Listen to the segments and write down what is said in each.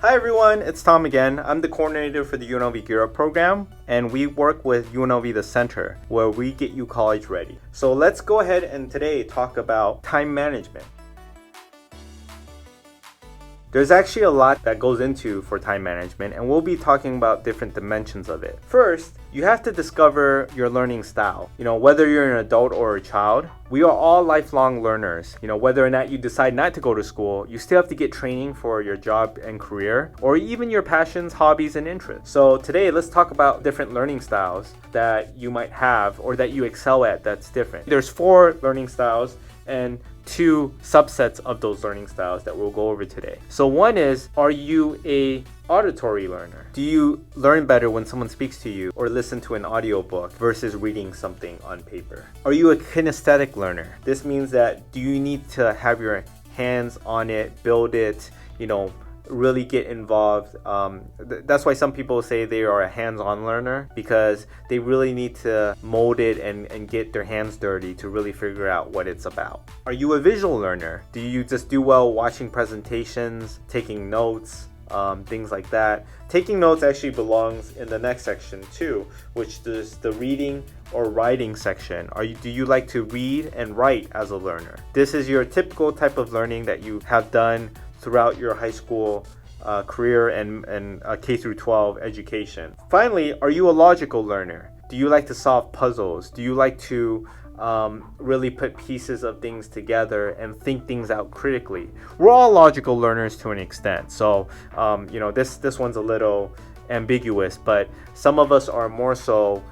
Hi everyone, it's Tom again. I'm the coordinator for the UNLV Gear Up program, and we work with UNLV The Center, where we get you college ready. So let's go ahead and today talk about time management. There's actually a lot that goes into for time management, and we'll be talking about different dimensions of it. First, you have to discover your learning style. Whether you're an adult or a child, we are all lifelong learners. Whether or not you decide not to go to school, you still have to get training for your job and career, or even your passions, hobbies, and interests. So today, let's talk about different learning styles that you might have or that you excel at that's different. There's 4 learning styles and 2 subsets of those learning styles that we'll go over today. So one is, are you a auditory learner? Do you learn better when someone speaks to you or listen to an audiobook versus reading something on paper? Are you a kinesthetic learner? This means that do you need to have your hands on it, build it, really get involved. That's why some people say they are a hands-on learner, because they really need to mold it and get their hands dirty to really figure out what it's about. Are you a visual learner? Do you just do well watching presentations, taking notes, things like that? Taking notes actually belongs in the next section too, which is the reading or writing section. Do you like to read and write as a learner? This is your typical type of learning that you have done throughout your high school career and K through 12 education. Finally, are you a logical learner? Do you like to solve puzzles? Do you like to really put pieces of things together and think things out critically? We're all logical learners to an extent. So, this one's a little ambiguous, but some of us are more so.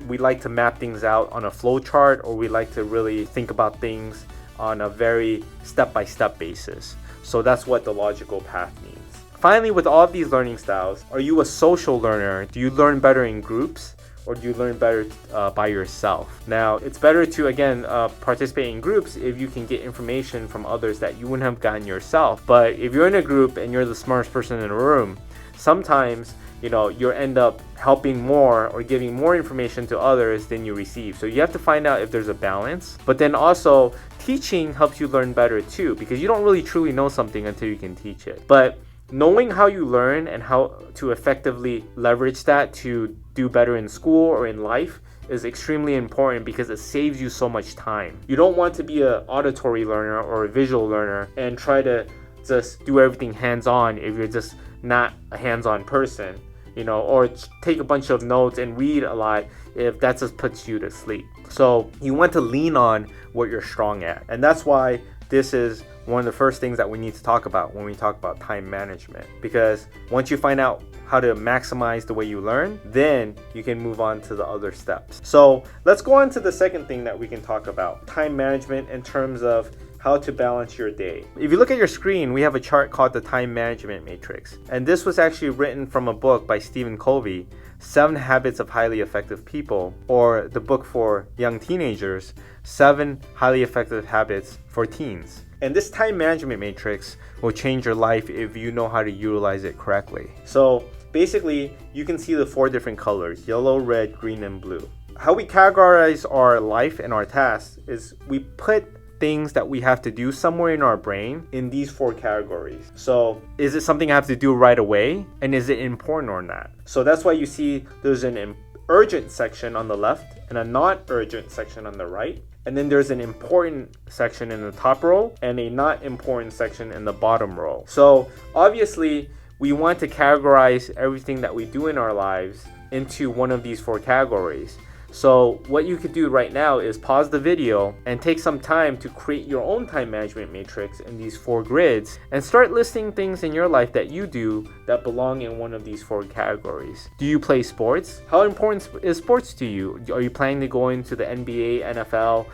We like to map things out on a flow chart, or we like to really think about things on a very step-by-step basis. So that's what the logical path means. Finally, with all of these learning styles, are you a social learner? Do you learn better in groups, or do you learn better by yourself? Now, it's better to, again, participate in groups if you can get information from others that you wouldn't have gotten yourself. But if you're in a group and you're the smartest person in the room, sometimes you end up helping more or giving more information to others than you receive. So you have to find out if there's a balance. But then also, teaching helps you learn better too, because you don't really truly know something until you can teach it. But knowing how you learn and how to effectively leverage that to do better in school or in life is extremely important, because it saves you so much time. You don't want to be an auditory learner or a visual learner and try to just do everything hands-on if you're just not a hands-on person. Or take a bunch of notes and read a lot if that just puts you to sleep. So you want to lean on what you're strong at. And that's why this is one of the first things that we need to talk about when we talk about time management. Because once you find out how to maximize the way you learn, then you can move on to the other steps. So let's go on to the second thing that we can talk about, time management in terms of how to balance your day. If you look at your screen, we have a chart called the Time Management Matrix. And this was actually written from a book by Stephen Covey, 7 Habits of Highly Effective People, or the book for young teenagers, 7 Highly Effective Habits for Teens. And this time management matrix will change your life if you know how to utilize it correctly. So basically, you can see the 4 different colors: yellow, red, green, and blue. How we categorize our life and our tasks is we put things that we have to do somewhere in our brain in these 4 categories. So is it something I have to do right away? And is it important or not? So that's why you see there's an urgent section on the left and a not urgent section on the right. And then there's an important section in the top row and a not important section in the bottom row. So obviously, we want to categorize everything that we do in our lives into one of these 4 categories. So what you could do right now is pause the video and take some time to create your own time management matrix in these 4 grids and start listing things in your life that you do that belong in one of these 4 categories. Do you play sports? How important is sports to you? Are you planning to go into the NBA, NFL?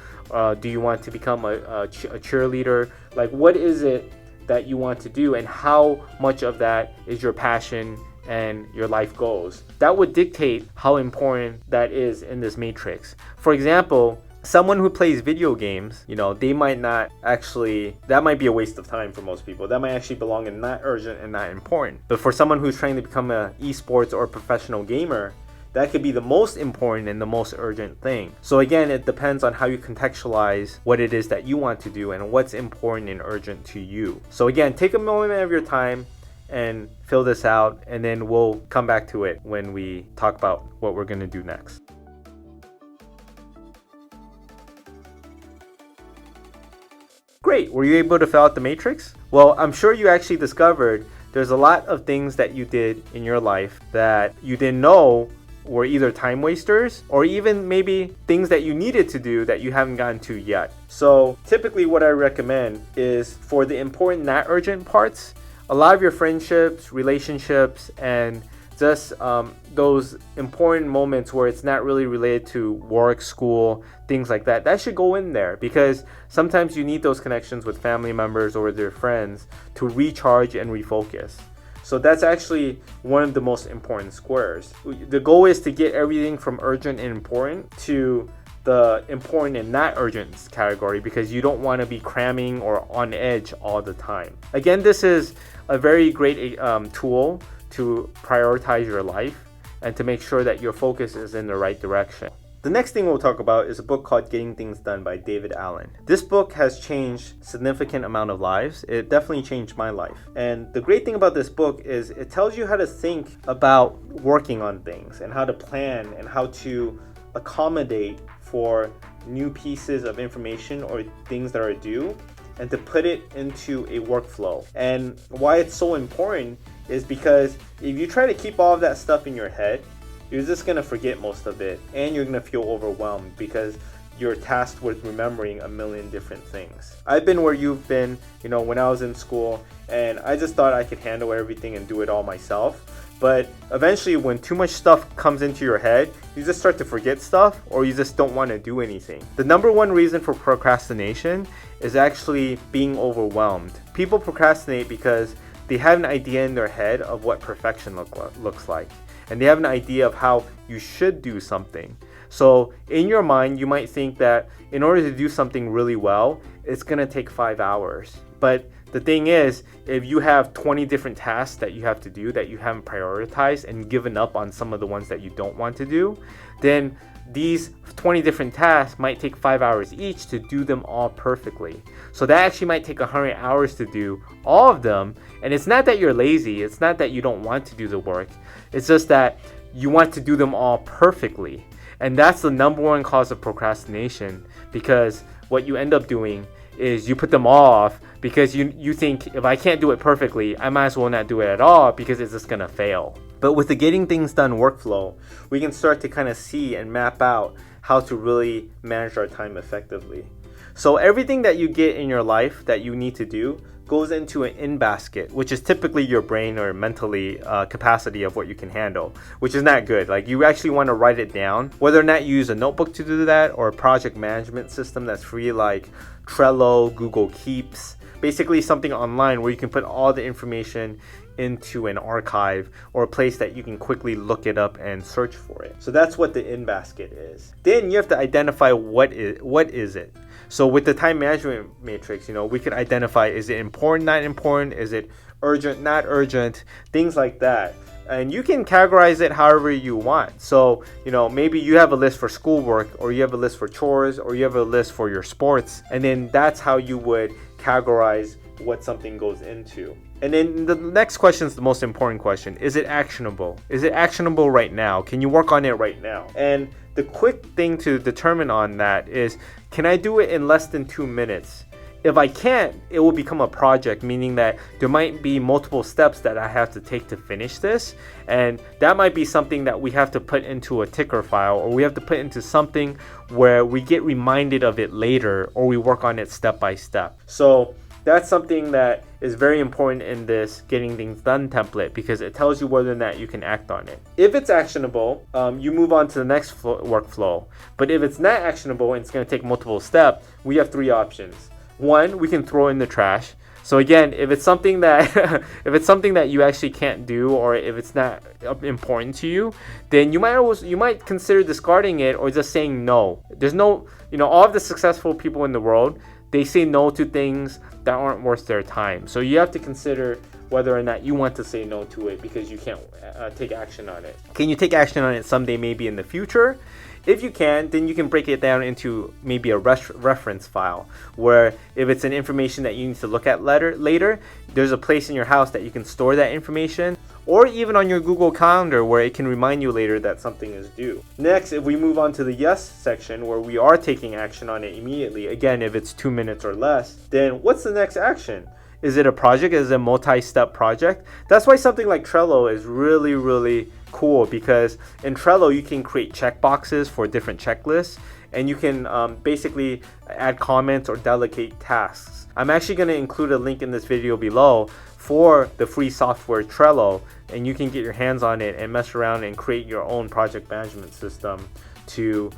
Do you want to become a cheerleader? Like, what is it that you want to do, and how much of that is your passion and your life goals? That would dictate how important that is in this matrix. For example, someone who plays video games, they might not actually, that might be a waste of time for most people. That might actually belong in not urgent and not important. But for someone who's trying to become an esports or professional gamer, that could be the most important and the most urgent thing. So again, it depends on how you contextualize what it is that you want to do and what's important and urgent to you. So again, take a moment of your time and fill this out, and then we'll come back to it when we talk about what we're going to do next. Great, were you able to fill out the matrix? Well, I'm sure you actually discovered there's a lot of things that you did in your life that you didn't know were either time wasters or even maybe things that you needed to do that you haven't gotten to yet. So typically what I recommend is for the important, not urgent parts, a lot of your friendships, relationships, and just those important moments where it's not really related to work, school, things like that, that should go in there, because sometimes you need those connections with family members or with your friends to recharge and refocus. So that's actually one of the most important squares. The goal is to get everything from urgent and important to the important and not urgent category, because you don't want to be cramming or on edge all the time. Again, this is a very great tool to prioritize your life and to make sure that your focus is in the right direction. The next thing we'll talk about is a book called Getting Things Done by David Allen. This book has changed a significant amount of lives. It definitely changed my life. And the great thing about this book is it tells you how to think about working on things and how to plan and how to accommodate for new pieces of information or things that are due, and to put it into a workflow. And why it's so important is because if you try to keep all of that stuff in your head, you're just going to forget most of it, and you're going to feel overwhelmed because you're tasked with remembering a million different things. I've been where you've been, when I was in school, and I just thought I could handle everything and do it all myself. But eventually, when too much stuff comes into your head, you just start to forget stuff, or you just don't want to do anything. The number one reason for procrastination is actually being overwhelmed. People procrastinate because they have an idea in their head of what perfection looks like, and they have an idea of how you should do something. So in your mind, you might think that in order to do something really well, it's going to take 5 hours. But the thing is, if you have 20 different tasks that you have to do that you haven't prioritized and given up on some of the ones that you don't want to do, then these 20 different tasks might take 5 hours each to do them all perfectly. So that actually might take 100 hours to do all of them. And it's not that you're lazy. It's not that you don't want to do the work. It's just that you want to do them all perfectly. And that's the number one cause of procrastination, because what you end up doing is you put them all off because you think, if I can't do it perfectly, I might as well not do it at all because it's just gonna fail. But with the Getting Things Done workflow, we can start to kind of see and map out how to really manage our time effectively. So everything that you get in your life that you need to do goes into an in basket, which is typically your brain or mentally capacity of what you can handle, which is not good. Like, you actually want to write it down, whether or not you use a notebook to do that or a project management system that's free like Trello, Google Keeps, basically something online where you can put all the information into an archive or a place that you can quickly look it up and search for it. So that's what the in basket is. Then you have to identify what is it. So with the time management matrix, we could identify, is it important, not important? Is it urgent, not urgent? Things like that. And you can categorize it however you want. So, maybe you have a list for schoolwork, or you have a list for chores, or you have a list for your sports. And then that's how you would categorize what something goes into. And then the next question is the most important question. Is it actionable? Is it actionable right now? Can you work on it right now? And the quick thing to determine on that is, can I do it in less than 2 minutes? If I can't, it will become a project, meaning that there might be multiple steps that I have to take to finish this. And that might be something that we have to put into a ticker file, or we have to put into something where we get reminded of it later, or we work on it step by step. So that's something that is very important in this Getting Things Done template, because it tells you whether or not you can act on it. If it's actionable, you move on to the next workflow. But if it's not actionable and it's going to take multiple steps, we have 3 options. 1, we can throw in the trash. So again, if it's something that you actually can't do, or if it's not important to you, then you might consider discarding it or just saying no. There's no, all of the successful people in the world, they say no to things that aren't worth their time. So you have to consider whether or not you want to say no to it, because you can't take action on it. Can you take action on it someday, maybe in the future? If you can, then you can break it down into maybe a reference file, where if it's an information that you need to look at later, there's a place in your house that you can store that information, or even on your Google Calendar where it can remind you later that something is due. Next, if we move on to the yes section where we are taking action on it immediately, again, if it's 2 minutes or less, then what's the next action? Is it a project? Is it a multi-step project? That's why something like Trello is really, really cool, because in Trello you can create checkboxes for different checklists, and you can basically add comments or delegate tasks. I'm actually going to include a link in this video below for the free software Trello, and you can get your hands on it and mess around and create your own project management system to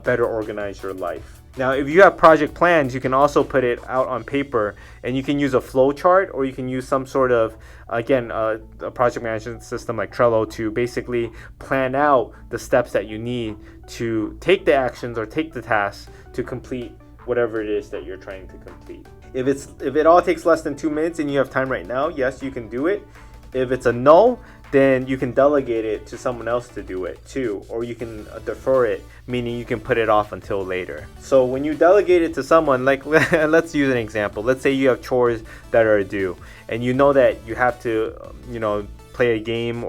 better organize your life. Now, if you have project plans, you can also put it out on paper, and you can use a flow chart, or you can use some sort of, again, a project management system like Trello to basically plan out the steps that you need to take the actions or take the tasks to complete whatever it is that you're trying to complete. If it all takes less than 2 minutes and you have time right now, yes, you can do it. If it's a no, then you can delegate it to someone else to do it too, or you can defer it, meaning you can put it off until later. So when you delegate it to someone, like let's use an example. Let's say you have chores that are due, and you know that you have to, play a game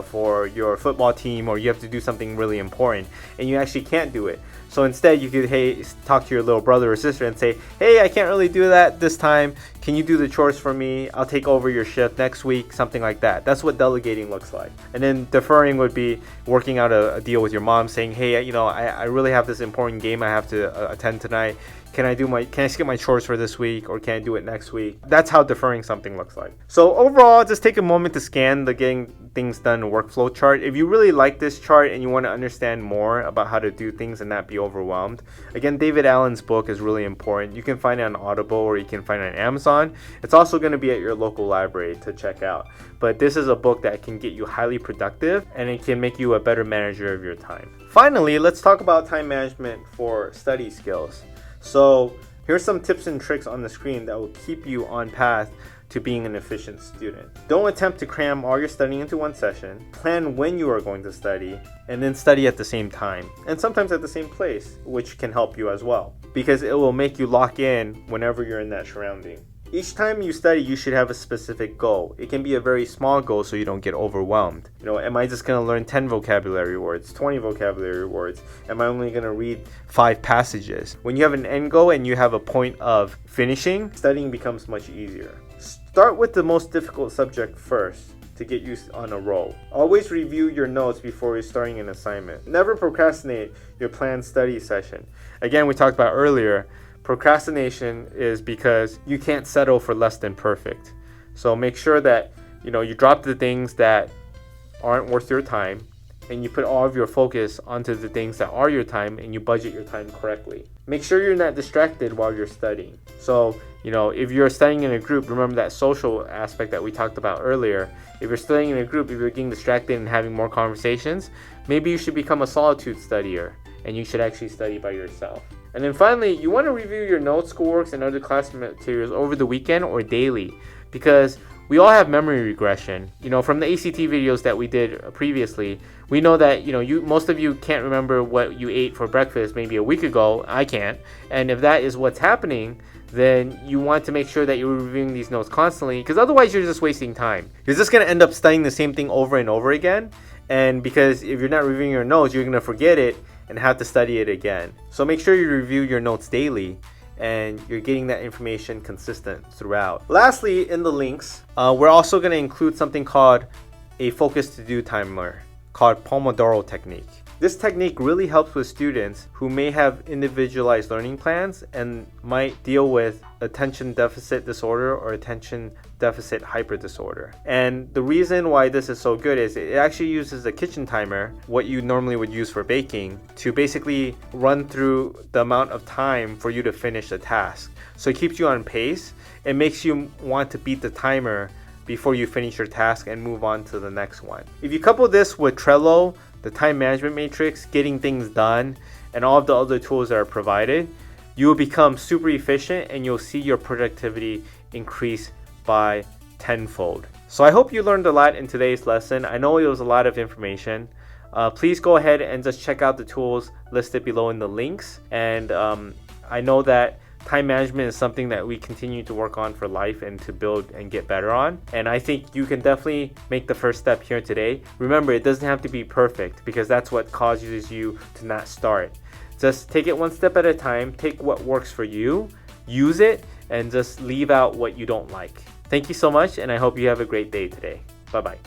for your football team, or you have to do something really important, and you actually can't do it. So instead, you could talk to your little brother or sister and say, hey, I can't really do that this time. Can you do the chores for me? I'll take over your shift next week, something like that. That's what delegating looks like. And then deferring would be working out a deal with your mom, saying, hey, I really have this important game I have to attend tonight. Can I skip my chores for this week, or can I do it next week? That's how deferring something looks like. So overall, just take a moment to scan the getting things done workflow chart. If you really like this chart and you want to understand more about how to do things and not be overwhelmed, again, David Allen's book is really important. You can find it on Audible, or you can find it on Amazon. It's also going to be at your local library to check out. But this is a book that can get you highly productive, and it can make you a better manager of your time. Finally, let's talk about time management for study skills. So here's some tips and tricks on the screen that will keep you on path to being an efficient student. Don't attempt to cram all your studying into one session. Plan when you are going to study, and then study at the same time, and sometimes at the same place, which can help you as well, because it will make you lock in whenever you're in that surrounding. Each time you study, you should have a specific goal. It can be a very small goal so you don't get overwhelmed. Am I just going to learn 10 vocabulary words, 20 vocabulary words? Am I only going to read 5 passages? When you have an end goal and you have a point of finishing, studying becomes much easier. Start with the most difficult subject first to get you on a roll. Always review your notes before you're starting an assignment. Never procrastinate your planned study session. Again, we talked about earlier, procrastination is because you can't settle for less than perfect. So make sure that you drop the things that aren't worth your time, and you put all of your focus onto the things that are your time, and you budget your time correctly. Make sure you're not distracted while you're studying. So if you're studying in a group, remember that social aspect that we talked about earlier. If you're studying in a group, if you're getting distracted and having more conversations, maybe you should become a solitude studier, and you should actually study by yourself. And then finally, you want to review your notes, schoolworks, and other class materials over the weekend or daily, because we all have memory regression. From the ACT videos that we did previously, we know that most of you can't remember what you ate for breakfast maybe a week ago. I can't. And if that is what's happening, then you want to make sure that you're reviewing these notes constantly, because otherwise you're just wasting time. You're just going to end up studying the same thing over and over again. And because if you're not reviewing your notes, you're going to forget it and have to study it again. So make sure you review your notes daily, and you're getting that information consistent throughout. Lastly, in the links, we're also going to include something called a focus to do timer called Pomodoro technique. This technique really helps with students who may have individualized learning plans and might deal with attention deficit disorder or attention deficit hyper disorder. And the reason why this is so good is it actually uses a kitchen timer, what you normally would use for baking, to basically run through the amount of time for you to finish a task. So it keeps you on pace. It makes you want to beat the timer before you finish your task and move on to the next one. If you couple this with Trello, the time management matrix, getting things done, and all of the other tools that are provided, you will become super efficient, and you'll see your productivity increase by tenfold. So I hope you learned a lot in today's lesson. I know it was a lot of information, please go ahead and just check out the tools listed below in the links. And I know that time management is something that we continue to work on for life and to build and get better on. And I think you can definitely make the first step here today. Remember, it doesn't have to be perfect because that's what causes you to not start. Just take it one step at a time, take what works for you, use it, and just leave out what you don't like. Thank you so much, and I hope you have a great day today. Bye-bye.